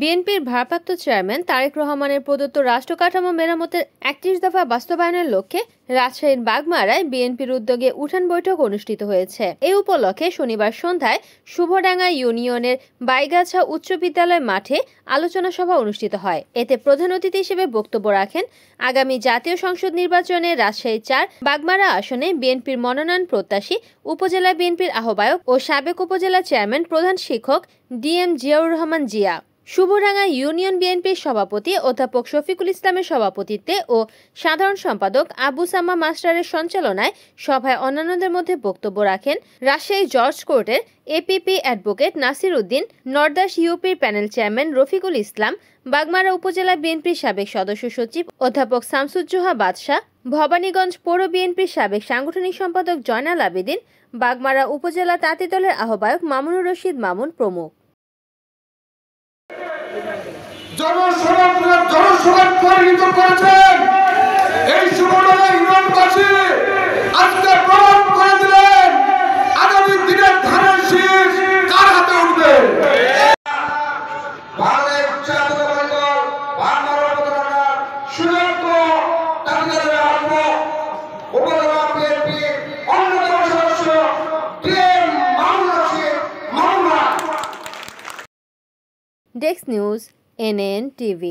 বিএনপির ভারপ্রাপ্ত চেয়ারম্যান তারেক রহমানের প্রদত্ত রাষ্ট্র কাঠামো মেরামতের ৩১ দফা বাস্তবায়নের লক্ষ্যে রাজশাহীর বাগমারায় বিএনপির উদ্যোগে উঠান বৈঠক অনুষ্ঠিত হয়েছে। এই উপলক্ষে শনিবার সন্ধ্যায় শুভডাঙ্গা ইউনিয়নের বাইগাছা উচ্চ বিদ্যালয় মাঠে আলোচনা সভা অনুষ্ঠিত হয়। এতে প্রধান অতিথি হিসেবে বক্তব্য রাখেন আগামী জাতীয় সংসদ নির্বাচনে রাজশাহী ৪ বাগমারা আসনে বিএনপির মনোনয়ন প্রত্যাশী উপজেলা বিএনপির আহ্বায়ক ও সাবেক উপজেলা চেয়ারম্যান প্রধান শিক্ষক ডিএম জিয়াউর রহমান জিয়া। শুভডাঙ্গা ইউনিয়ন বিএনপির সভাপতি অধ্যাপক শফিকুল ইসলামের সভাপতিত্বে ও সাধারণ সম্পাদক আবু সামা মাস্টারের সঞ্চালনায় সভায় অন্যান্যদের মধ্যে বক্তব্য রাখেন রাজশাহী জজ কোর্টের এপিপি অ্যাডভোকেট নাসির উদ্দিন, নরদাস ইউপির প্যানেল চেয়ারম্যান রফিকুল ইসলাম, বাগমারা উপজেলা বিএনপির সাবেক সদস্য সচিব অধ্যাপক শামসুজ্জোহা বাদশাহ, ভবানীগঞ্জ পৌর বিএনপির সাবেক সাংগঠনিক সম্পাদক জয়নাল আবেদিন, বাগমারা উপজেলা তাঁতি দলের আহ্বায়ক মামুনুর রশিদ মামুন প্রমুখ। জনসভা পরিণত করেছেন এই শুভডাঙ্গা ইউনিয়নবাসী আজকে প্রমাণ করে দিলেন আগামী দিনের ধানের শীষ কার হাতে উঠবে। বাংলাদেশ জাতীয়তাবাদী দল বাংলার উপজেলার সুযোগ্য তালিকার উপজেলা বিএনপি অন্যতম সদস্য DM Mamun. Desk news, NN TV।